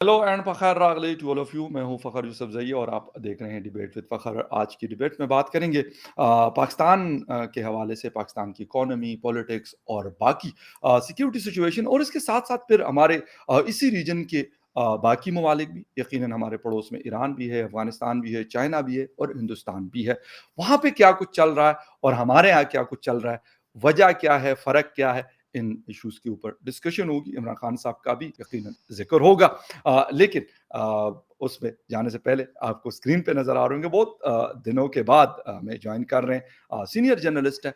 Hello and Fakhar रागली to all of you. मैं हूं फ़खर यूसुफ़ज़ई और आप देख रहे हैं डिबेट विद फ़खर। आज की डिबेट में बात करेंगे पाकिस्तान के हवाले से, पाकिस्तान की इकोनॉमी, पॉलिटिक्स और बाकी सिक्योरिटी सिचुएशन, और इसके साथ-साथ फिर हमारे इसी रीजन के बाकी ममालिक भी, यकीनन हमारे पड़ोस में ईरान भी है, अफ़गानिस्तान भी है, चाइना भी है और हिंदुस्तान भी है। वहाँ पे क्या कुछ चल रहा है और हमारे यहाँ क्या कुछ चल रहा है, वजह क्या है, फ़र्क क्या है, इन इश्यूज़ के ऊपर डिस्कशन होगी। इमरान खान साहब का भी यकीनन ज़िक्र होगा। लेकिन उसमें जाने से पहले आपको स्क्रीन पे नज़र आ रहे होंगे, बहुत दिनों के बाद हमें जॉइन कर रहे हैं। सीनियर जर्नलिस्ट हैं,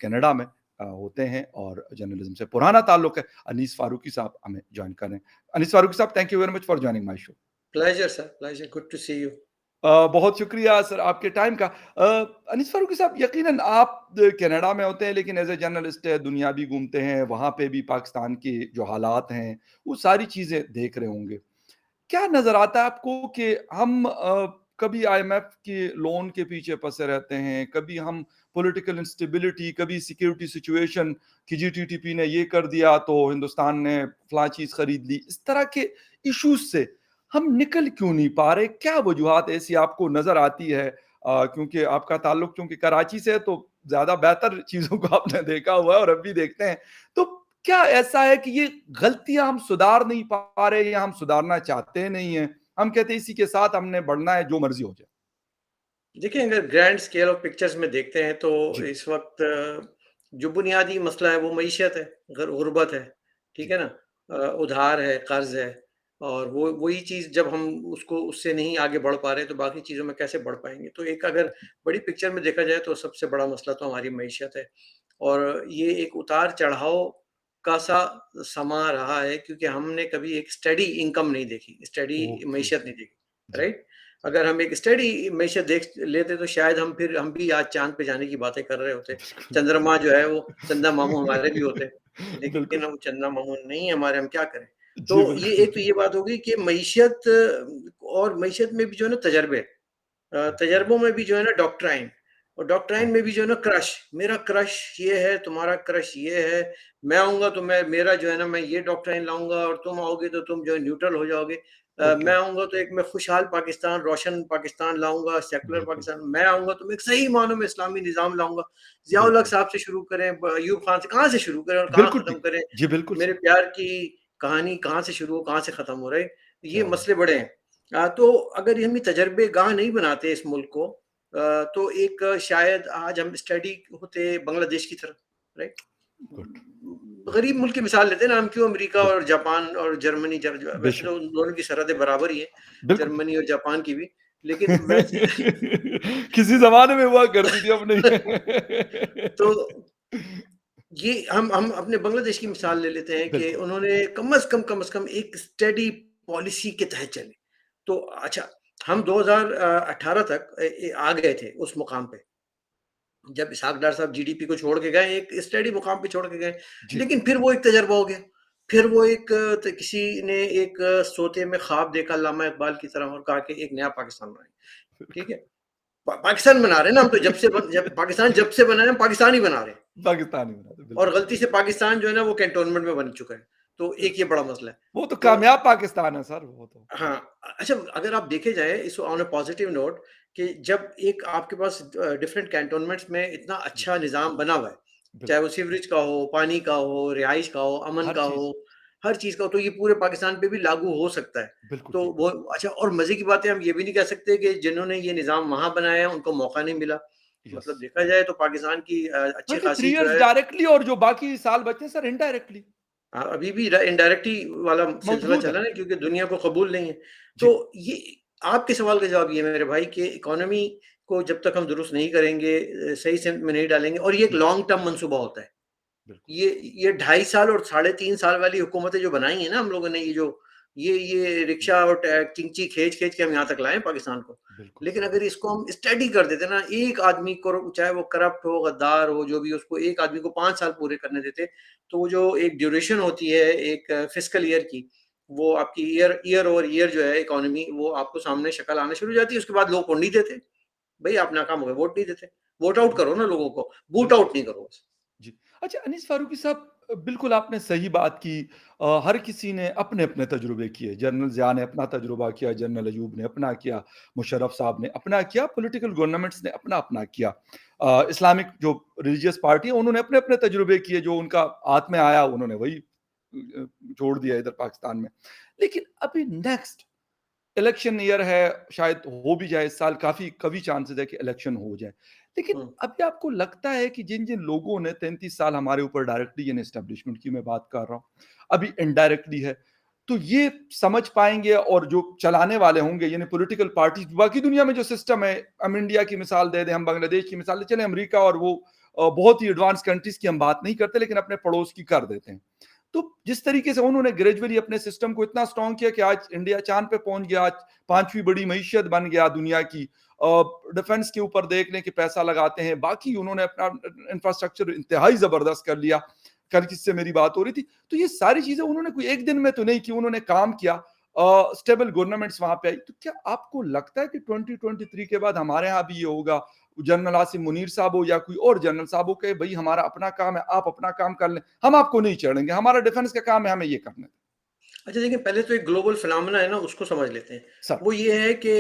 कनाडा में होते हैं और जर्नलिज्म से पुराना ताल्लुक है। अनीस फारूकी साहब हमें जॉइन कर रहे हैं। अनीस फारूकी साहब, thank you very much for joining my show. Pleasure sir, pleasure, good to see you. बहुत शुक्रिया सर आपके टाइम का। अनीस फारूकी साहब, यकीनन आप कनाडा में होते हैं लेकिन एज ए जर्नलिस्ट दुनिया भी घूमते हैं, वहाँ पे भी पाकिस्तान के जो हालात हैं वो सारी चीज़ें देख रहे होंगे। क्या नज़र आता है आपको कि हम कभी आईएमएफ के लोन के पीछे फँसे रहते हैं, कभी हम पॉलिटिकल इंस्टेबिलिटी, कभी सिक्योरिटी सिचुएशन कि जी टीटीपी ने ये कर दिया तो हिंदुस्तान ने फलाँ चीज़ खरीद ली। इस तरह के इश्यूज़ से हम निकल क्यों नहीं पा रहे? क्या वजूहात ऐसी आपको नज़र आती है? क्योंकि आपका ताल्लुक चूँकि कराची से है तो ज़्यादा बेहतर चीज़ों को आपने देखा हुआ है और अब भी देखते हैं। तो क्या ऐसा है कि ये गलतियां हम सुधार नहीं पा रहे या हम सुधारना चाहते नहीं हैं? हम कहते हैं इसी के साथ हमने बढ़ना है, जो मर्जी हो जाए। देखिए, अगर ग्रैंड स्केल ऑफ पिक्चर्स में देखते हैं तो जी। इस वक़्त जो बुनियादी मसला है वो मईशत है, गुर्बत है, ठीक जी। है ना? उधार है, कर्ज़ है और वो वही चीज़ जब हम उसको उससे नहीं आगे बढ़ पा रहे हैं तो बाकी चीज़ों में कैसे बढ़ पाएँगे? तो एक अगर बड़ी पिक्चर में देखा जाए तो सबसे बड़ा मसला तो हमारी मईशत है और ये एक उतार-चढ़ाव का सा समा रहा है क्योंकि हमने कभी एक स्टेडी इनकम नहीं देखी, स्टेडी ओके। मईशत नहीं देखी, जी। राइट? अगर हम एक स्टेडी हमेशा देख लेते तो शायद हम भी आज चाँद पे जाने की बातें कर रहे होते। बिल्कुल। चंद्रमा जो है वो चंदा मामू हमारे भी होते, लेकिन बिल्कुल। वो चंदा मामू नहीं है हमारे, हम क्या करें? जी, तो ये बिल्कुल। एक तो ये बात हो गई कि मईशत और मईशत में भी जो है ना तजर्बे, ओके। तजर्बों में भी जो है ना डॉक्ट्राइन और डॉक्ट्राइन में ओके। भी जो है ना क्रश, मेरा क्रश ये है, तुम्हारा क्रश ये है, मैं आऊँगा तो मैं मेरा जो है ना मैं ये डॉक्ट्राइन लाऊँगा और तुम आओगे तो तुम जो है न्यूट्रल हो जाओगे। ओके। मैं आऊँगा तो एक मैं खुशहाल पाकिस्तान, रोशन पाकिस्तान लाऊँगा, सेक्युलर बिल्कुल। पाकिस्तान, मैं आऊँगा तो मैं एक सही मानों में इस्लामी निज़ाम लाऊँगा। ज़िया-उल हक बिल्कुल। साहब से शुरू करें, अयूब खान से, कहाँ से शुरू करें और कहाँ बिल्कुल ख़त्म ठीक। करें? जी, बिल्कुल मेरे सही। प्यार की कहानी कहाँ से शुरू हो, कहाँ से ख़त्म हो रही? ये क्या बात। मसले बड़े हैं। तो अगर हम ये तजर्बेगाह नहीं बनाते इस मुल्क को तो एक शायद आज हम स्टडी होते बांग्लादेश की तरह, राइट? गुड। गुड। गरीब मुल्क की मिसाल लेते हैं ना हम, क्यों अमेरिका और बिल्कुल। जापान और जर्मनी वैसे बेशक। तो उन दोनों की सरहदें बराबर ही है, बिल्कुल। जर्मनी और जापान की भी, लेकिन वैसे किसी ज़माने में हुआ करती थी, अब तो नहीं। ये हम अपने बांग्लादेश की मिसाल ले लेते हैं कि बिल्कुल। उन्होंने कम से कम एक स्टेडी पॉलिसी के तहत चले। तो अच्छा, हम 2018 तक आ गए थे उस मुकाम पे। जब इसहाक डार साहब जीडीपी को छोड़ के गए, एक स्टडी मुकाम पे छोड़ के गए, जी। लेकिन फिर वो एक तजर्बा हो गया। फिर वो एक किसी ने एक सोते में ख्वाब देखा लामा इकबाल की तरह और कहा कि एक नया पाकिस्तान बनाएंगे, ठीक है? पाकिस्तान बना रहे हैं ना हम, तो जब पाकिस्तान जब से बना है, हम पाकिस्तान ही बना रहे हैं पाकिस्तानी बना दो, और बिल्कुल। गलती से पाकिस्तान जो है ना वो कैंटोनमेंट में बन चुका है। तो एक ये बड़ा मसला है। वो तो तो कामयाब पाकिस्तान है सर, वो तो। हाँ, अच्छा, अगर आप देखे जाए इस ऑन अ पॉजिटिव नोट कि जब एक आपके पास डिफरेंट कैंटोनमेंट्स में इतना जी। अच्छा निज़ाम बना हुआ है, चाहे बिल्कुल। वो सीवरेज का हो, पानी का हो, रिहाइश का हो, अमन हर का चीज़। हो, हर चीज़ का हो, तो ये पूरे पाकिस्तान पे भी लागू हो सकता है। बिल्कुल तो ठीक वो बात। अच्छा, और मज़े की बात है, हम ये भी नहीं कह सकते कि जिन्होंने ये निज़ाम वहाँ बनाया है, उनको मौका नहीं मिला। यस। मतलब देखा जाए तो पाकिस्तान की अच्छी 23 खासी जो इयर्स है डायरेक्टली और जो बाकी साल बचे हैं सर इनडायरेक्टली अभी भी इनडायरेक्टली वाला सिलसिला मौजूद है। चला ना, क्योंकि दुनिया को कबूल नहीं है। जी। तो ये आपके सवाल का जवाब ये है मेरे भाई कि इकोनॉमी को जब तक हम दुरुस्त नहीं करेंगे, सही सेंट में नहीं डालेंगे, और ये एक हुँ। लॉन्ग टर्म मंसूबा होता है। बिल्कुल। ये 2.5 साल और 3.5 साल वाली हुकूमतें जो बनाई है ना हम लोगों ने, ये जी। रिक्शा और चिंची खींच-खींच के हम यहाँ तक लाए हैं पाकिस्तान को। बिल्कुल लेकिन सही अगर बात। इसको हम स्टडी कर देते ना, एक आदमी को, चाहे वो करप्ट हो, गद्दार हो, जो भी हो, उसको एक आदमी को 5 साल पूरे करने देते, तो वो जो एक ड्यूरेशन होती है एक फिस्कल ईयर की, वो आपकी ईयर ईयर ओवर ईयर जो है इकोनॉमी, वो आपको सामने शक्ल आना शुरू हो जाती है। उसके बाद लोग वोट नहीं देते। भई आप नाकाम हो गए, वोट नहीं देते। वोट आउट करो बिल्कुल। ना लोगों को, बूट बिल्कुल आउट नहीं सही। करो बस। जी। अच्छा, अनीस फ़ारूकी साहब, बिल्कुल आपने सही बात की। हर किसी ने अपने-अपने तजुर्बे किए। जनरल ज़िया ने अपना तजुर्बा किया, जनरल अयूब ने अपना किया, मुशर्रफ साहब ने अपना किया, पॉलिटिकल गवर्नमेंट्स ने अपना-अपना किया। इस्लामिक जो रिलीजियस पार्टी है उन्होंने अपने-अपने तजुर्बे किए, जो उनका हाथ में आया उन्होंने वही छोड़ दिया इधर पाकिस्तान में। लेकिन अभी नेक्स्ट इलेक्शन ईयर है, शायद हो भी जाए इस साल, काफ़ी कभी चांसेस है कि इलेक्शन हो जाए। लेकिन हुँ, अभी आपको लगता है कि जिन-जिन लोगों ने 33 साल हमारे ऊपर डायरेक्टली यानी एस्टेब्लिशमेंट की मैं बात कर रहा हूँ, अभी इनडायरेक्टली है, तो ये समझ पाएँगे और जो चलाने वाले होंगे यानी पॉलिटिकल पार्टीज़ बाकी दुनिया में जो सिस्टम है, हम इंडिया की मिसाल दे दें, हम बांग्लादेश की मिसाल दें, चलें अमेरिका और वो बहुत ही एडवांस कंट्रीज़ की हम बात नहीं करते लेकिन अपने पड़ोस की कर देते हैं। तो जिस तरीके से उन्होंने ग्रेजुअली अपने सिस्टम को इतना स्ट्रॉन्ग किया कि आज इंडिया चाँद पे पहुँच गया, आज 5वीं बड़ी मईशत बन गया दुनिया की। डिफेंस के ऊपर देख लें कि पैसा लगाते हैं, बाकी उन्होंने अपना इंफ्रास्ट्रक्चर इंतहाई ज़बरदस्त कर लिया। कल किससे मेरी बात हो रही थी, तो ये सारी चीज़ें उन्होंने कोई एक दिन में तो नहीं की, उन्होंने काम किया। स्टेबल गवर्नमेंट्स वहाँ पे आई। तो क्या आपको लगता है कि 2023 के बाद हमारे यहाँ भी ये होगा, जनरल आसिम मुनीर साहब हो या कोई और जनरल साहब हो, कहे भई हमारा अपना काम है, आप अपना काम कर लें, हम आपको नहीं छेड़ेंगे, हमारा डिफेंस का काम है, हमें ये करने दें। अच्छा देखिए पहले तो एक ग्लोबल फिनोमेना है ना उसको समझ लेते हैं। सब वो ये है कि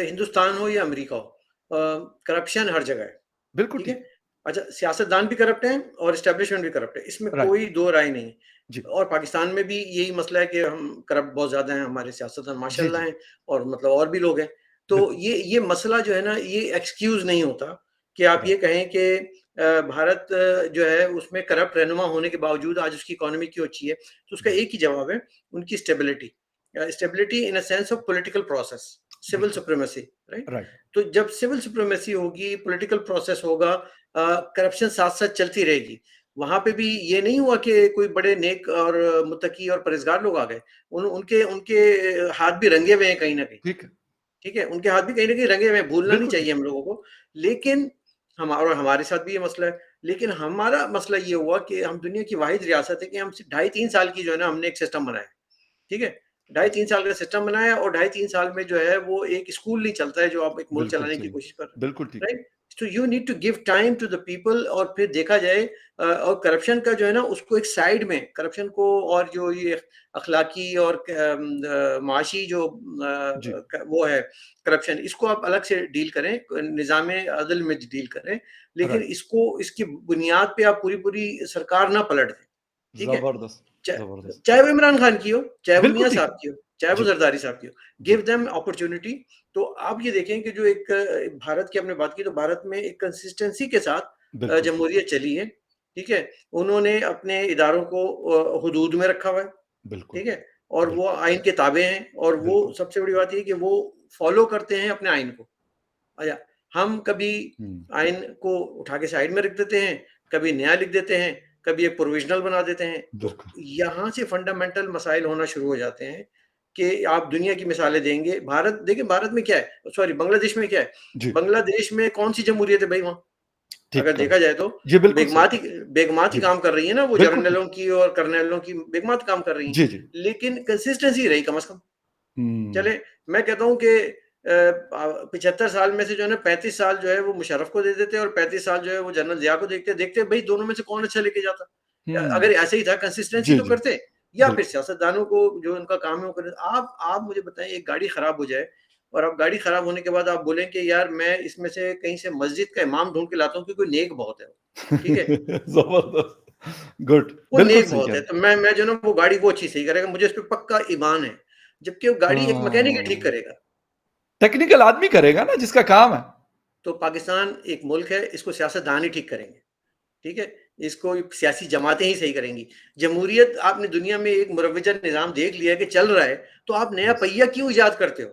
हिंदुस्तान हो या अमेरिका हो करप्शन हर जगह है, बिल्कुल ठीक है? ठीक। अच्छा सियासतदान भी करप्ट हैं और एस्टेब्लिशमेंट भी करप्ट है, इसमें राइट। कोई दो राय नहीं है। जी। और पाकिस्तान में भी यही मसला है कि हम करप्ट बहुत ज़्यादा हैं, हमारे सियासतदान जी, माशाल्लाह जी। हैं और मतलब और भी लोग हैं। तो बिल्कुल। ये मसला जो है ना ये एक्सक्यूज़ नहीं होता कि आप ये राइट। कहें कि भारत जो है उसमें करप्ट रहनुमा होने के बावजूद आज उसकी इकोनॉमी क्यों अच्छी है? तो उसका जी। एक ही जवाब है, उनकी stability. Stability in a sense of political process, civil बिल्कुल। Supremacy, right? राइट। तो जब सिविल सुप्रीमेसी होगी, पॉलिटिकल प्रोसेस होगा, करप्शन साथ-साथ चलती रहेगी। वहाँ पे भी ये नहीं हुआ कि कोई बड़े नेक और मुत्तकी और परहेज़गार लोग आ गए। उनके उनके हाथ भी रंगे हुए हैं कहीं न कहीं, ठीक है। ठीक है? उनके हाथ भी कहीं न कहीं रंगे हुए हैं, भूलना नहीं बिल्कुल ठीक। चाहिए हम लोगों को। लेकिन और हमारे साथ भी ये मसला है। लेकिन हमारा मसला ये हुआ कि हम दुनिया की वाहिद रियासत है कि हम सिर्फ़ ढाई 3 साल की जो है ना हमने एक सिस्टम बनाया। ठीक है? ढाई 3 साल का सिस्टम बनाया और ढाई 3 साल में जो है वो एक स्कूल नहीं चलता है जो आप एक मुल्क बिल्कुल चलाने की सही। कोशिश कर रहे बिल्कुल हो, ठीक। Right? So you need to give time to the people और फिर देखा जाए और करप्शन का जो है ना उसको एक साइड में करप्शन को और जो ये अखलाकी और माशी जो जी। वो है करप्शन इसको आप अलग से डील करें, निज़ाम अदल में डील करें, लेकिन राइट। इसको इसकी बुनियाद पे आप पूरी-पूरी सरकार ना पलट दें, ठीक है? ज़बरदस्त। चा ज़बरदस्त। चाहे वो इमरान खान की हो, चाहे वो बिल्कुल मियाँ ठीक साहब है। की हो, चाहे वो जी। ज़रदारी साहब की हो, जी। Give them opportunity. तो आप ये देखें कि जो एक भारत की आपने बात की तो भारत में एक कंसिस्टेंसी के साथ बिल्कुल ठीक। जमहूरियत चली है, ठीक है? उन्होंने अपने इदारों को हुदूद में रखा हुआ है, बिल्कुल। ठीक है? और वो बिल्कुल। आइन के ताबे हैं और वो बिल्कुल। सबसे बड़ी बात ये है कि वो फॉलो करते हैं अपने आइन को। अच्छा, हम कभी हुँ। आइन को उठा के साइड में रख देते हैं, कभी नया लिख देते हैं, कभी एक प्रोविज़नल बना देते हैं। तो बिल्कुल। यहाँ से फंडामेंटल मसाइल होना शुरू हो जाते हैं कि आप दुनिया की मिसालें देंगे। भारत देखिए भारत में क्या है सॉरी बांग्लादेश में क्या है? जी। बांग्लादेश में कौन-सी जमहूरियत है भई वहाँ? ठीक अगर करेक्ट। देखा जाए तो जी, बिल्कुल सही बेगमाती कहा। बेगमाती जी। काम कर रही है ना वो बिल्कुल ठीक। जर्नलों की और कर्नेलों की बेगमाती काम कर रही हैं। जी, जी। लेकिन कंसिस्टेंसी रही कम से कम। हुँ। चलें, मैं कहता हूँ कि 75 साल में से जो है ना 35 साल जो है वो मुशर्रफ को दे देते और 35 साल जो है वो जनरल ज़िया को देखते भई दोनों में से कौन अच्छा लेके जाता? हुँ। अगर ऐसे ही था कंसिस्टेंसी जी, तो जी। करते या फिर बिल्कुल। सियासतदानों को जो उनका काम है वो करें। आप मुझे बताएँ एक गाड़ी खराब हो जाए और अब गाड़ी खराब होने के बाद आप बोलें कि यार मैं इसमें से कहीं से मस्जिद का इमाम ढूँढ के लाता हूँ क्योंकि नेक बहुत है वो, ठीक है? ज़बरदस्त। गुड। वो बिल्कुल नेक सही बहुत कह है, रहे तो मैं जो है ना वो गाड़ी वो अच्छी सही करेगा, मुझे इस पे पक्का ईमान है। जबकि वो हैं। गाड़ी एक मैकेनिक ही ठीक करेगा। टेक्निकल आदमी करेगा ना जिसका काम है। तो पाकिस्तान एक मुल्क है, इसको सियासतदान ही ठीक करेंगे, ठीक है? इसको सियासी जमातें ही सही करेंगी। जमहूरियत आपने दुनिया में एक मुरव्वजा निज़ाम देख लिया कि चल रहा है, तो आप नया यस। पहिया क्यों इजाद करते हो?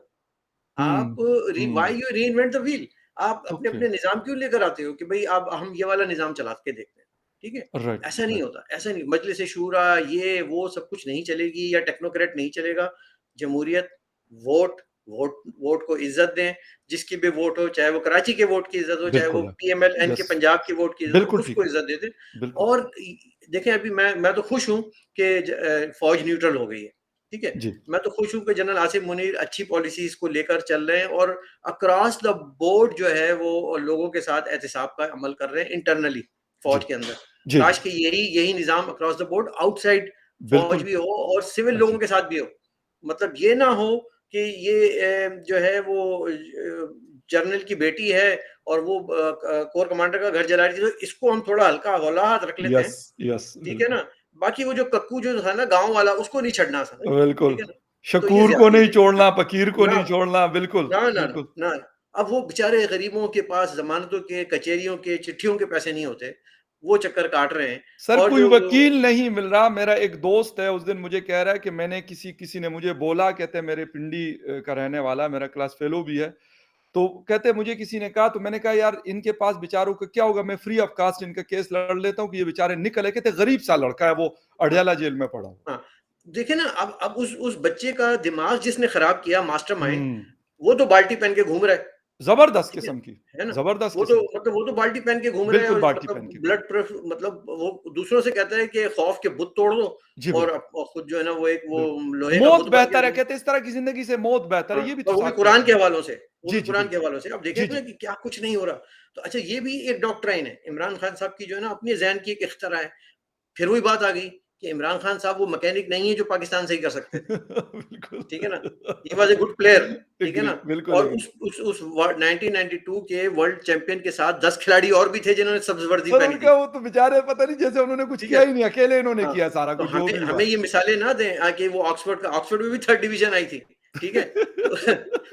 आप hmm. Why hmm. You reinvent the wheel? आप ओके। अपने-अपने निज़ाम क्यों लेकर आते हो कि भई अब हम ये वाला निज़ाम चला के देखते हैं, ठीक है? राइट, ऐसा नहीं राइट। होता, ऐसा नहीं मजलिस शूरा ये वो सब कुछ नहीं चलेगी या टेक्नोक्रेट नहीं चलेगा। जमहूरियत, वोट वोट वोट को इज़्ज़त दें, जिसकी भी वोट हो, चाहे वो कराची के वोट की इज़्ज़त हो, चाहे वो बिल्कुल है। पीएमएल-एन के यस। पंजाब की वोट की इज़्ज़त हो, बिल्कुल ठीक उसको है। इज़्ज़त दे दें। बिल्कुल ठीक। और देखें अभी मैं तो खुश हूँ कि फ़ौज न्यूट्रल हो गई है, ठीक है? जी। मैं तो खुश हूँ कि जनरल आसिम मुनीर अच्छी पॉलिसीज़ को लेकर चल रहे हैं और अक्रॉस द बोर्ड जो है वो लोगों के साथ एहतिसाब का अमल कर रहे हैं इंटरनली जी। फ़ौज के अंदर। जी, काश जी। कि यही यही निज़ाम अक्रॉस द बोर्ड आउटसाइड फ़ौज बिल्कुल। भी हो और सिविल जी। लोगों के साथ भी हो। मतलब ये ना हो कि ये जो है वो जनरल की बेटी है और वो कोर कमांडर का घर जला रही थी, तो इसको हम थोड़ा हल्का हौला हाथ रख लेते यस, हैं, यस, ठीक है बिल्कुल। ना? बाकी वो जो कक्कू जो था ना गाँव वाला, उसको नहीं छड़ना समझ गए, बिल्कुल। ठीक है ना? तो ये शकूर को ज़्यादती नहीं थी। छोड़ना, फ़कीर को ना, नहीं छोड़ना, बिल्कुल, ना, ना, ना, बिल्कुल। ना। अब वो बेचारे गरीबों के पास ज़मानतों के, कचहरियों के, चिट्ठियों के पैसे नहीं होते, वो चक्कर काट रहे हैं सर और कोई जो वकील नहीं मिल रहा। मेरा एक दोस्त है, उस दिन मुझे कह रहा है कि मैंने किसी किसी ने मुझे बोला, कहते हैं मेरे पिंडी का रहने वाला, मेरा क्लास फेलो भी है। तो कहते हैं मुझे किसी ने कहा, तो मैंने कहा यार इनके पास बेचारों को क्या होगा, मैं फ्री ऑफ कॉस्ट इनका केस लड़ लेता हूँ कि ये बेचारे निकले। कहते गरीब सा लड़का है वो, हाँ, अडयाला जेल में पड़ा हुआ। हाँ। देखिए ना अब उस बच्चे का दिमाग जिसने खराब किया मास्टरमाइंड, हुँ, वो तो बाल्टी पहन के घूम रहा है। ज़बरदस्त ठीक है, किस्म की, है ना? ज़बरदस्त वो तो किस्म की। मतलब वो तो बाल्टी पहन के घूम रहे हैं बिल्कुल और बाल्टी मतलब पहन के घूम। ब्लड प्रूफ मतलब वो दूसरों से कहता है कि खौफ के बुत तोड़ दो जी, और बिल्कुल, खुद जो है ना वो एक वो बिल्कुल। लोहे का मौत बुत बन बेहतर है, गया। कहते हैं इस तरह की ज़िंदगी से मौत बेहतर है, हाँ, ये भी तो और वो भी साथ कुरान कहते के हैं। हवालों से, वो भी जी, जी, कुरान के बिल्कुल। हवालों से। अब जी, देखें जी। ना कि क्या कुछ नहीं हो रहा। तो अच्छा ये भी एक डॉक्ट्राइन है, इमरान खान साहब की जो है ना अपने ज़हन की एक इख्तिरा है। फिर वही बात आ गई कि इमरान खान साहब वो मैकेनिक नहीं है जो पाकिस्तान सही कर सकते थे। बिल्कुल। ठीक है ना? He was a good player, ठीक है एग्री, ना? बिल्कुल और एग्री। उस व 1992 के वर्ल्ड चैंपियन के साथ 10 खिलाड़ी और भी थे जिन्होंने सब्ज़ वर्दी और पहनी थी। उनका वो तो बेचारे पता नहीं जैसे उन्होंने कुछ ठीक किया है? ही नहीं, अकेले इन्होंने हाँ, किया सारा तो कुछ जो हमें भी हमें हुआ। ये मिसालें ना दें कि वो ऑक्सफोर्ड में भी 3rd डिवीज़न आई थी, ठीक है? तो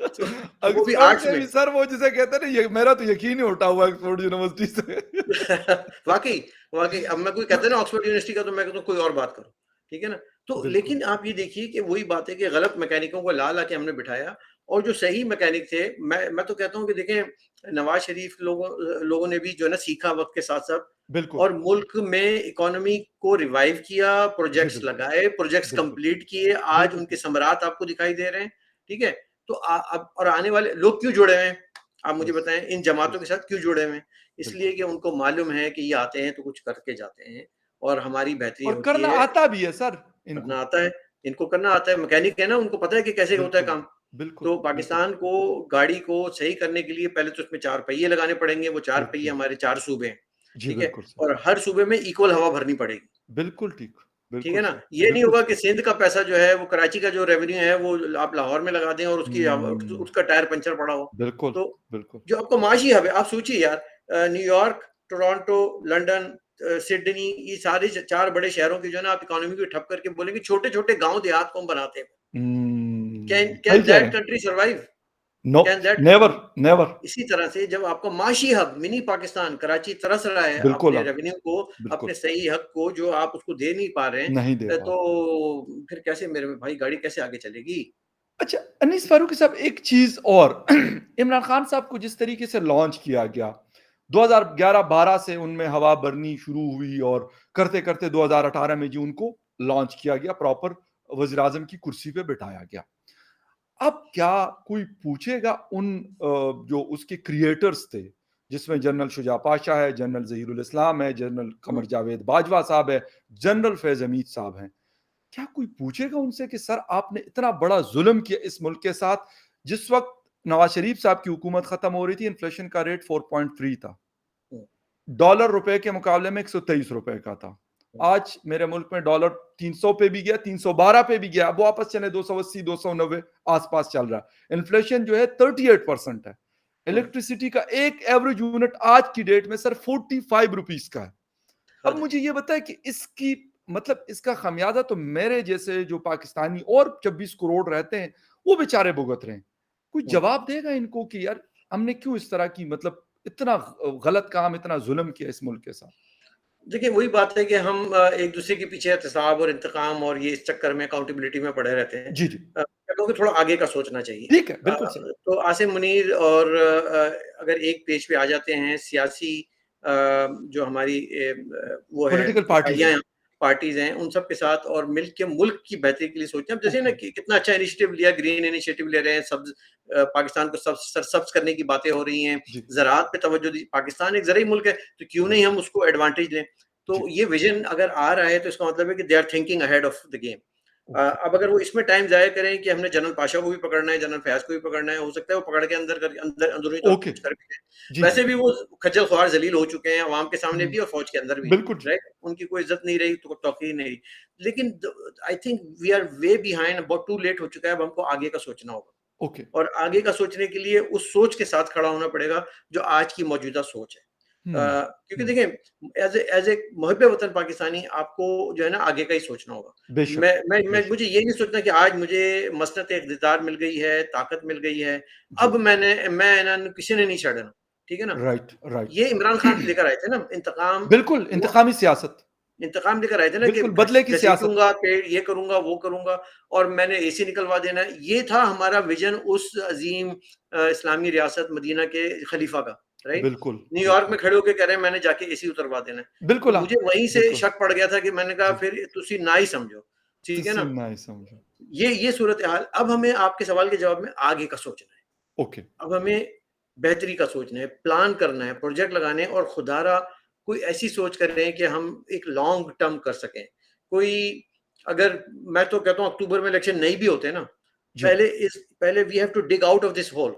तो अब वो भी ऑक्सफोर्ड आर्ट्स से में। भी सर वो जिसे कहते हैं ना, ये मेरा तो यकीन ही उठा हुआ है ऑक्सफोर्ड यूनिवर्सिटी से। वाक़ई, वाक़ई अब मैं कोई कहता है ना ऑक्सफोर्ड यूनिवर्सिटी का तो मैं कहता हूँ कोई और बात करो, ठीक है ना? तो बिल्कुल, लेकिन आप ये देखिए कि वही बात है कि गलत मैकेनिकों को ला-ला के हमने बिठाया और जो सही मैकेनिक थे मैं तो कहता हूँ कि देखें नवाज़ शरीफ लोगों ने भी जो है ना सीखा वक़्त के साथ-साथ बिल्कुल। और मुल्क में इकोनॉमी को रिवाइव किया, जी, प्रोजेक्ट्स बिल्कुल, लगाए, प्रोजेक्ट्स बिल्कुल, कंप्लीट किए, आज बिल्कुल उनके ठीक। सम्राट आपको दिखाई दे रहे हैं, ठीक है? तो अब और आने वाले लोग क्यों जुड़े हुए हैं? आप मुझे यस, बताएँ इन जमातों यस, के साथ क्यों जुड़े हुए हैं? इसलिए बिल्कुल। कि उनको मालूम है कि ये आते हैं तो कुछ करके जाते हैं और हमारी बेहतरी और होती करना है, आता भी है सर करना इनको। आता है, इनको करना आता है, मैकेनिक है ना, उनको पता है कि कैसे होता है बिल्कुल, काम। बिल्कुल, तो बिल्कुल। पाकिस्तान को गाड़ी को सही करने के लिए पहले तो उसमें 4 पहिए लगाने पड़ेंगे, वो 4 पहिए बिल्कुल। हमारे 4 सूबे हैं, जी, ठीक है? बिल्कुल सर। और हर सूबे में इक्वल हवा भरनी पड़ेगी, बिल्कुल ठीक, ठीक बिल्कुल है ना? सही, ये नहीं बिल्कुल होगा कि सही। सिंध का पैसा जो है, वो कराची का जो रेवेन्यू है, वो आप लाहौर में लगा दें और हुँ, उसका टायर पंचर पड़ा हो। बिल्कुल, तो बिल्कुल। जो आपका माशी हब है, आप सोचिए यार न्यूयॉर्क, टोरंटो, लंदन सिडनी ये सारे 4 बड़े शहरों की जो है ना आप इकोनॉमी को ठप करके बोलेंगे छोटे-छोटे गाँव देहात को हम बनाते हैं। सही कैन कह रहे दैट हैं। Country survive? No, can that never, never. इसी तरह से जब आपका माशी हब मिनी पाकिस्तान कराची तरस रहा है बिल्कुल अपने आप रेवेन्यू को, बिल्कुल, अपने सही हक को जो आप उसको दे नहीं पा रहे हैं नहीं दे पा रहे। तो फिर कैसे मेरे भाई गाड़ी कैसे आगे चलेगी? अच्छा, अनीस फ़ारूकी साहब एक चीज़ और इमरान खान साहब को जिस तरीके से लॉन्च किया गया, 2011-12 से उनमें हवा भरनी शुरू हुई और करते-करते 2018 में जी उनको लॉन्च किया गया, प्रॉपर वज़ीर-आज़म की कुर्सी पे बिठाया गया। अब क्या कोई पूछेगा उन जो उसके क्रिएटर्स थे, जिसमें जनरल शुजा पाशा है, जनरल ज़हीरुल इस्लाम है, जनरल हुँ, कमर जावेद बाजवा साहब है, जनरल फैज़ हमीद साहब हैं। क्या कोई पूछेगा उनसे कि सर आपने इतना बड़ा ज़ुल्म किया इस मुल्क के साथ, जिस वक़्त नवाज़ शरीफ साहब की हुकूमत खत्म हो रही थी, इन्फ्लेशन का रेट 4.3 था। हुँ, डॉलर रुपए के मुकाबले में ₹123 का था। हुँ, आज मेरे मुल्क में डॉलर 300 पे भी गया, 312 पे भी गया, अब वापस चले 280, 290 आस-पास चल रहा है। इन्फ्लेशन जो है 38% है। हुँ, इलेक्ट्रिसिटी का एक एवरेज यूनिट आज की डेट में सर ₹45 का है। अब हद है। मुझे ये बताएं कि इसकी मतलब इसका खमियाजा तो मेरे जैसे जो पाकिस्तानी और 26 करोड़ रहते हैं वो बेचारे भुगत रहे हैं। कोई हुँ। जवाब देगा इनको कि यार हमने क्यों इस तरह की मतलब इतना गलत काम, इतना जुल्म किया इस मुल्क के साथ? देखिए, वही बात है कि हम एक-दूसरे के पीछे एहतसाब और इंतकाम और ये इस चक्कर में अकाउंटेबिलिटी में पड़े रहते हैं। जी, जी। मैं कहूँ कि थोड़ा आगे का सोचना चाहिए। ठीक है, बिल्कुल सही। तो आसिम मुनीर और अगर एक पेज पे आ जाते हैं सियासी जो हमारी वो है पॉलिटिकल पार्टीज़ इकाइयाँ हैं। हैं, पार्टीज़ हैं, उन सब के साथ और मिल के मुल्क की बेहतरी के लिए सोचें। अब जैसे ना ओके। कि कितना अच्छा इनिशिएटिव लिया, ग्रीन इनिशिएटिव ले रहे हैं, सब्ज़ पाकिस्तान को सरसब्ज़ करने की बातें हो रही हैं, जी, ज़राअत पे तवज्जो दी पाकिस्तान एक ज़रई मुल्क है, तो क्यों नहीं बिल्कुल। हम उसको एडवांटेज लें? तो जी, ये विज़न अगर आ रहा है तो इसका मतलब है कि they are thinking ahead of the game. Okay, अब अगर वो इसमें टाइम ज़ाया करें कि हमने जनरल पाशा को भी पकड़ना है, जनरल फयाज़ को भी पकड़ना है, हो सकता है वो पकड़ के अंदरूनी तौर पे ओके। कुछ कर भी दें। जी, जी। वैसे भी वो खज्जल-ख्वार ज़लील हो चुके हैं, अवाम के सामने हुँ, भी और फ़ौज के अंदर भी, बिल्कुल। राइट? उनकी कोई इज़्ज़त नहीं रही, तो तौक़ीर नहीं रही। लेकिन I think we are way behind, बहुत टू लेट हो चुका है, अब हमको आगे का सोचना होगा। ओके। और आगे का सोचने के लिए उस सोच के साथ खड़ा होना पड़ेगा जो आज की मौजूदा सोच है। हुँ, क्योंकि हुँ। देखिए एज़ ए मुहिब्ब वतन पाकिस्तानी आपको जो है ना आगे का ही सोचना होगा। बेशक, मैं बेशक। मुझे ये नहीं सोचना कि आज मुझे मसनत इक़्तिदार मिल गई है, ताकत मिल गई है, जी। अब मैं इन्हां किसी ने नहीं छड़ना, ठीक है ना? Right, right. ये इमरान खान लेकर आए थे ना इंतकाम, बिल्कुल, वो इंतकामी सियासत। इंतकाम लेकर आए थे ना कि बिल्कुल, बदले की सियासत। घसीटूँगा, ये करूँगा, वो करूँगा और मैंने एसी निकलवा देना है। ये था हमारा विज़न उस अज़ीम इस्लामी रियासत मदीना के खलीफा का, राइट? बिल्कुल, न्यूयॉर्क बिल्कुल। में खड़े होके कह रहे हैं मैंने जाके एसी उतरवा देना है। तो बिल्कुल, मुझे हाँ। वहीं से बिल्कुल। शक पड़ गया था कि मैंने कहा जी। फिर तुसी ना ही समझो, ठीक है तुसी ना? ना ही समझो। ये सूरत-ए-हाल अब हमें आपके सवाल के जवाब में आगे का सोचना है। ओके। अब हमें बेहतरी का सोचना है, प्लान करना है, प्रोजेक्ट लगाने हैं और खुदारा कोई ऐसी सोच कर रहे हैं कि हम एक लॉन्ग टर्म कर सकें। कोई अगर मैं तो कहता हूँ अक्टूबर में इलेक्शन नहीं भी होते ना, जी, पहले we have to dig out of this hole.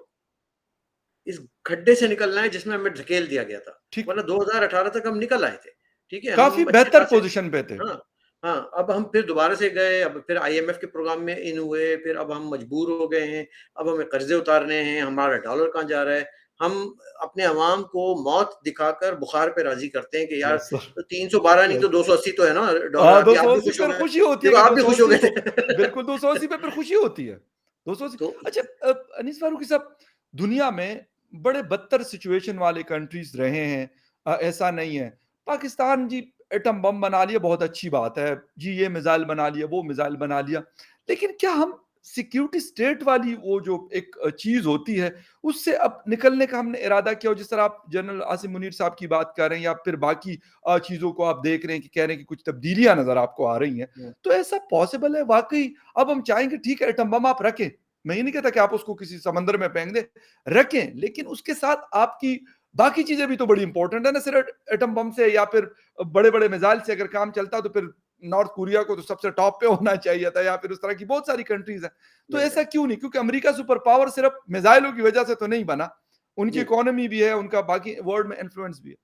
इस गड्ढे से निकलना है जिसमें हमें ढकेल दिया गया था। ठीक। वरना 2018 तक हम निकल आए थे। ठीक है? काफ़ी हम अच्छे बेहतर खासे पोज़ीशन पे थे। हाँ, हाँ, अब हम फिर दोबारा से गए, अब फिर आईएमएफ के प्रोग्राम में इन हुए, फिर अब हम मजबूर हो गए हैं, अब हमें कर्ज़े उतारने हैं, हमारा डॉलर कहाँ जा रहा है। हम अपने अवाम को मौत दिखाकर बुखार पे राज़ी करते हैं कि यार यस सर, 312 नहीं तो यस। 280 तो है ना डॉलर, हाँ, अभी आप भी 280 खुश हो पर गए। खुशी होती है देखो कि आप भी खुश हो 280 गए को थे। बिल्कुल 280 पे फिर खुशी होती है। 280 तो अच्छा अनीस फारूकी साहब दुनिया में बड़े बदतर सिचुएशन वाले कंट्रीज़ रहे हैं ऐसा नहीं है। पाकिस्तान जी एटम बम बना लिया बहुत अच्छी बात है। जी ये मिसाइल बना लिया, वो मिसाइल बना लिया। लेकिन क्या हम सिक्योरिटी स्टेट वाली वो जो एक चीज़ होती है उससे अब निकलने का हमने इरादा किया हो जिस तरह आप जनरल आसिम मुनीर साहब की बात कर रहे हैं या फिर बाकी चीज़ों को आप देख रहे हैं कि कह रहे हैं कि कुछ तब्दीलियाँ नज़र आपको आ रही हैं। हुँ, तो ऐसा पॉसिबल है वाक़ई अब हम चाहेंगे ठीक है एटम बम आप रखें। मैं ये नहीं कहता कि आप उसको किसी समंदर में फेंक दें, रखें लेकिन उसके साथ आपकी बाकी चीज़ें भी तो बड़ी इंपॉर्टेंट है ना सिर्फ एटम बम से या फिर बड़े-बड़े मिसाइल से अगर काम चलता तो फिर नॉर्थ कोरिया को तो सबसे टॉप पे होना चाहिए था या फिर उस तरह की बहुत सारी कंट्रीज़ हैं। तो राइट, ऐसा राइट। क्यों नहीं? क्योंकि अमेरिका सुपर पावर सिर्फ मिसाइलों की वजह से तो नहीं बना। उनकी जी। इकोनॉमी भी है, उनका बाकी वर्ल्ड में इन्फ्लुएंस भी है।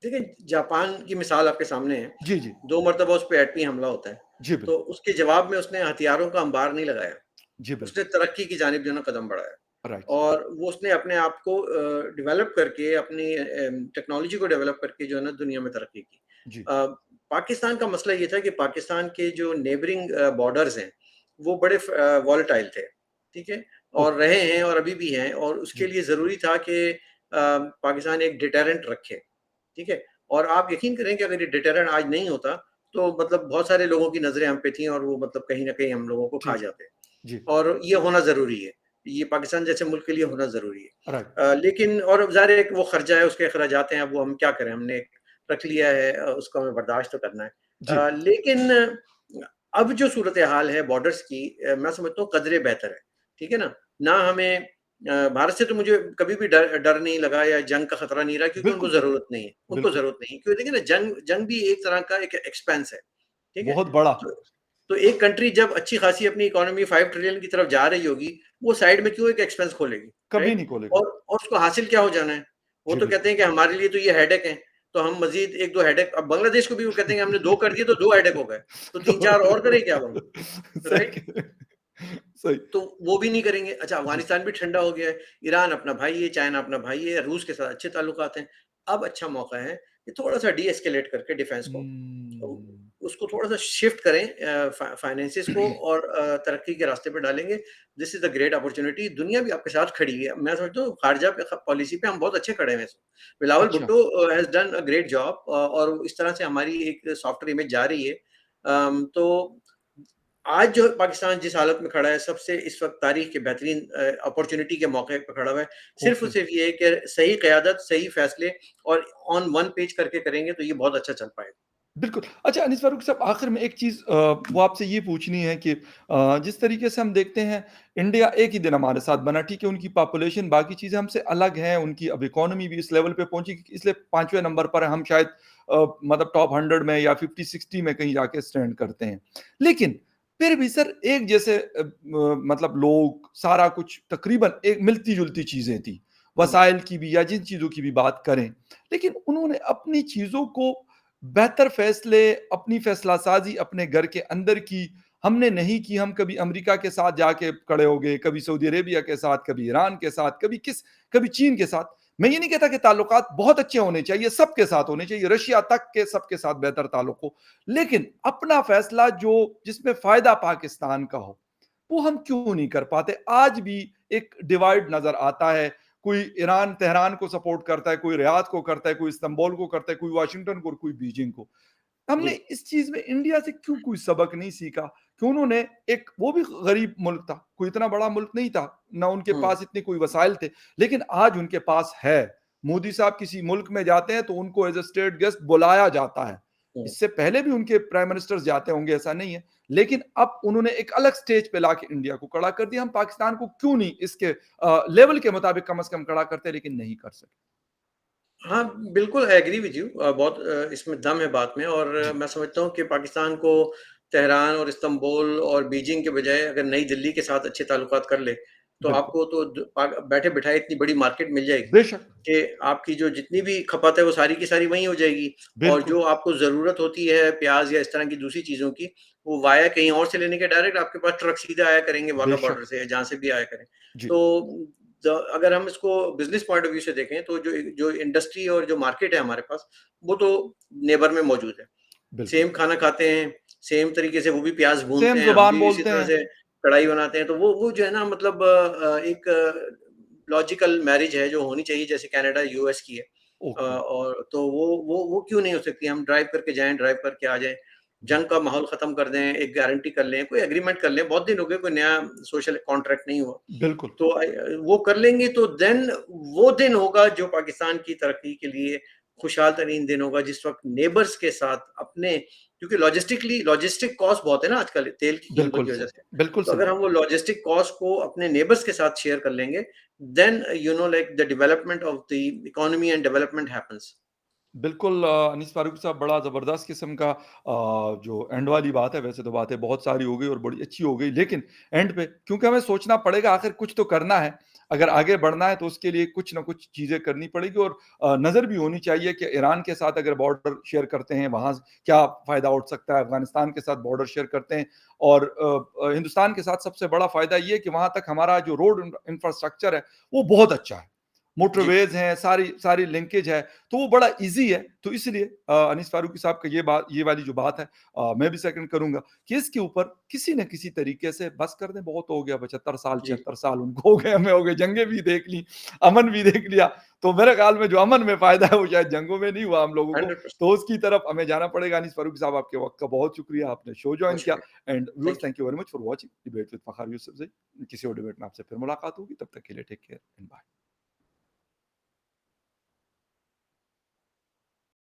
देखिए, जापान की मिसाल आपके सामने है। जी, जी। 2 मर्तबा उस पे एटमी हमला होता है। जी, तो बिल्कुल। उसके जवाब में उसने हथियारों का अंबार नहीं लगाया। जी, उसने बिल्कुल। तरक्की की जानिब जो है ना कदम बढ़ाया। राइट। और वो उसने अपने आप को डेवलप करके अपनी टेक्नोलॉजी को डेवलप करके जो है ना दुनिया में तरक्की की। जी। पाकिस्तान का मसला ये था कि पाकिस्तान के जो नेबरिंग बॉर्डर्स हैं, वो बड़े वॉलेटाइल थे। ठीक है? और ओके। रहे हैं और अभी भी हैं और उसके जी, लिए ज़रूरी था कि पाकिस्तान एक डिटरेंट रखे। ठीक है? और आप यकीन करें कि अगर ये डिटरेंट आज नहीं होता, तो मतलब बहुत सारे लोगों की नज़रें हम पे थीं और वो मतलब कहीं न कहीं हम लोगों को खा ठीक है। जाते। जी, और ये होना ज़रूरी है। ये पाकिस्तान जैसे मुल्क के लिए होना ज़रूरी है। राइट। लेकिन और ज़ाहिर है कि वो खर्चा है, उसके अखराजात हैं, अब वो हम क्या करें? हमने रख लिया है उसको हमें बर्दाश्त तो करना है। जी, लेकिन अब जो सूरत-ए-हाल है बॉर्डर्स की मैं समझता हूँ कदरे बेहतर है। ठीक है ना? ना हमें भारत से तो मुझे कभी भी डर डर नहीं लगा या जंग का खतरा नहीं रहा क्योंकि उनको बिल्कुल सही। ज़रूरत नहीं है। उनको बिल्कुल, ज़रूरत नहीं है। क्योंकि देखिए ना जंग जंग भी एक तरह का एक एक्सपेंस है। ठीक है? बहुत बड़ा, तो तो एक कंट्री जब अच्छी खासी अपनी इकोनॉमी 5 ट्रिलियन की तरफ जा रही होगी, वो साइड में क्यों एक एक्सपेंस खोलेगी, कभी राइट? नहीं खोलेगी। और उसको हासिल क्या हो जाना है? वो जी, तो कहते बिल्कुल। हैं कि हमारे लिए तो ये हेडेक है, तो हम मज़ीद 1-2 हेडेक अब बांग्लादेश को भी वो कहते हैं कि हमने 2 कर दिए तो 2 हेडेक हो गए, तो 3-4 और करें क्या अब हम, सही राइट? कह रहे हैं। सही। तो वो भी नहीं करेंगे। अच्छा जी, अफ़गानिस्तान भी ठंडा हो गया है, ईरान अपना भाई है, चाइना अपना भाई है, रूस के साथ अच्छे ताल्लुकात हैं। अब अच्छा मौका है कि थोड़ा-सा डी-एस्केलेट करके डिफेंस को हुँ। उसको थोड़ा-सा शिफ्ट करें फाइनेंसेस को और तरक्की के रास्ते पे डालेंगे। This is the great opportunity दुनिया भी आपके साथ खड़ी है। मैं समझता हूँ खारजा पे ख पॉलिसी पे हम बहुत अच्छे खड़े हैं इस वक़्त। बिलावल अच्छा, Bhutto has done a great job और इस तरह से हमारी एक सॉफ्टवेयर इमेज जा रही है। तो आज जो पाकिस्तान जिस हालत में खड़ा है, सबसे इस वक़्त तारीख़ के बेहतरीन अपॉर्च्युनिटी के मौके पे खड़ा हुआ है। सिर्फ़ और ओके। सिर्फ़ ये है कि सही क़यादत, सही फ़ैसले और ऑन वन पेज करके करेंगे तो ये बहुत अच्छा चल पाएगा। बिल्कुल। अच्छा अनीस फ़ारूक़ी साहब आख़िर में एक चीज़ वो आपसे ये पूछनी है कि जिस तरीके से हम देखते हैं इंडिया एक ही दिन हमारे साथ बना, ठीक है, उनकी पॉपुलेशन बाकी चीज़ें हमसे अलग हैं, उनकी अब इकोनॉमी भी इस लेवल पे पहुँची कि इसलिए 5वें नंबर पर है, हम शायद मतलब टॉप 100 में या 50-60 में कहीं जाके स्टैंड करते हैं। लेकिन फिर भी सर एक जैसे मतलब लोग सारा कुछ तकरीबन एक मिलती-जुलती चीज़ें थी। हुँ, वसाइल की भी या जिन चीज़ों की भी बात करें। लेकिन उन्होंने अपनी चीज़ों को बेहतर फ़ैसले, अपनी फ़ैसला-साज़ी अपने घर के अंदर की, हमने नहीं की। हम कभी अमेरिका के साथ जाके खड़े हो गए, कभी सऊदी अरेबिया के साथ, कभी ईरान के साथ, कभी चीन के साथ। मैं ये नहीं कहता कि ताल्लुकात बहुत अच्छे होने चाहिए, सबके साथ होने चाहिए, रशिया तक के सबके साथ बेहतर ताल्लुक हो। लेकिन अपना फैसला जो जिसमें फ़ायदा पाकिस्तान का हो, वो हम क्यों नहीं कर पाते? आज भी एक डिवाइड नज़र आता है। कोई ईरान, तेहरान को सपोर्ट करता है, कोई रियाद को करता है, कोई इस्तांबुल को करता है, कोई वाशिंगटन को और कोई बीजिंग को। हमने जी, इस चीज़ में इंडिया से क्यों कोई सबक नहीं सीखा? कि उन्होंने एक वो भी गरीब मुल्क था, कोई इतना बड़ा मुल्क नहीं था, ना उनके हुँ, पास इतने कोई वसाइल थे, लेकिन आज उनके पास है। मोदी साहब किसी मुल्क में जाते हैं तो उनको एज़ अ स्टेट गेस्ट बुलाया जाता है। हुँ। इससे पहले भी उनके प्राइम मिनिस्टर्स जाते होंगे ऐसा नहीं है, लेकिन अब उन्होंने एक अलग स्टेज पे लाके इंडिया को खड़ा कर दिया। हम पाकिस्तान को क्यों नहीं इसके लेवल के मुताबिक कम से कम खड़ा करते लेकिन नहीं कर सके। हाँ, बिल्कुल आई एग्री विद यू बहुत इसमें दम है बात में और जी, मैं समझता हूँ कि पाकिस्तान को तेहरान और इस्तांबुल और बीजिंग के बजाय अगर नई दिल्ली के साथ अच्छे ताल्लुकात कर ले, तो बिल्कुल। आपको तो बैठे-बिठाए इतनी बड़ी मार्केट मिल जाएगी बेशक, कि आपकी जो जितनी भी खपत है वो सारी की सारी वहीं हो जाएगी और बिल्कुल, जो आपको ज़रूरत होती है प्याज़ या इस तरह की दूसरी चीज़ों की, वो वाया कहीं और से लेने के डायरेक्ट आपके पास ट्रक सीधे आया करेंगे वाघा बेशक। बॉर्डर से या जहाँ से भी आया करें। जी, तो अगर हम इसको बिज़नेस पॉइंट ऑफ व्यू से देखें तो जो जो इंडस्ट्री और जो मार्केट है हमारे पास, वो तो नेबर में मौजूद है। बिल्कुल। सेम खाना खाते हैं, सेम तरीके से वो भी प्याज़ भूनते सेम हैं, हम ज़ुबान भी इसी बोलते तरह हैं। से कढ़ाई बनाते हैं, तो वो जो है ना मतलब एक लॉजिकल मैरिज है जो होनी चाहिए जैसे कनाडा, यूएस की है। ओके, और तो वो क्यों नहीं हो सकती? हम ड्राइव करके जाएँ, ड्राइव करके आ जाएँ, जंग का बिल्कुल, माहौल खत्म कर दें, एक गारंटी कर लें, कोई एग्रीमेंट कर लें, बहुत दिन हो गए कोई नया सोशल कॉन्ट्रैक्ट नहीं हुआ। बिल्कुल, तो वो कर लेंगे तो देन वो दिन होगा जो पाकिस्तान की तरक्की के लिए खुशहाल तरीन दिन होगा जिस वक़्त नेबर्स के साथ अपने क्योंकि लॉजिस्टिक कॉस्ट बहुत है ना आजकल तेल की कीमतों बिल्कुल की वज़ह सर, से। बिल्कुल तो सही। अगर हम वो लॉजिस्टिक कॉस्ट को अपने नेबर्स के साथ शेयर कर लेंगे, then like the development of the economy and development happens. बिल्कुल अनीस फ़ारूक़ी साहब बड़ा ज़बरदस्त किस्म का जो एंड वाली बात है, वैसे तो बातें बहुत सारी हो गई और बड़ी अच्छी हो गई, लेकिन एंड पे क्योंकि हमें सोचना पड़ेगा आखिर कुछ तो करना है। अगर आगे बढ़ना है तो उसके लिए कुछ न कुछ चीज़ें करनी पड़ेगी और नज़र भी होनी चाहिए कि ईरान के साथ अगर बॉर्डर शेयर करते हैं, वहाँ क्या फ़ायदा उठ सकता है, अफ़गानिस्तान के साथ बॉर्डर शेयर करते हैं और हिंदुस्तान के साथ सबसे बड़ा फ़ायदा ये है कि वहाँ तक हमारा जो रोड इंफ्रास्ट्रक्चर है, वो बहुत अच्छा है। जी, मोटरवेज़ हैं, सारी सारी लिंकेज है, तो वो बड़ा ईज़ी है। तो इसलिए अनीस फ़ारूक़ी साहब का ये वाली जो बात है मैं भी सेकंड करूँगा कि इसके ऊपर किसी न किसी तरीके से बस कर दें, बहुत हो गया 75 साल, जी। 76 साल उनको हो गए, हमें हो गए, जंगें भी देख ली, अमन भी देख लिया। तो मेरे ख़्याल में जो अमन में फ़ायदा है, वो शायद जंगों में नहीं हुआ हम लोगों को। 100% तो उसकी तरफ हमें जाना पड़ेगा। अनीस फ़ारूक़ी साहब, आपके वक़्त का बहुत शुक्रिया, आपने शो जॉइन बहुत किया शुक्रिया। And viewers thank you. Thank you very much for watching debate with Fakhar Yousafzai. किसी और डिबेट में आपसे फिर मुलाकात होगी, तब तक के लिए टेक केयर एंड बाय।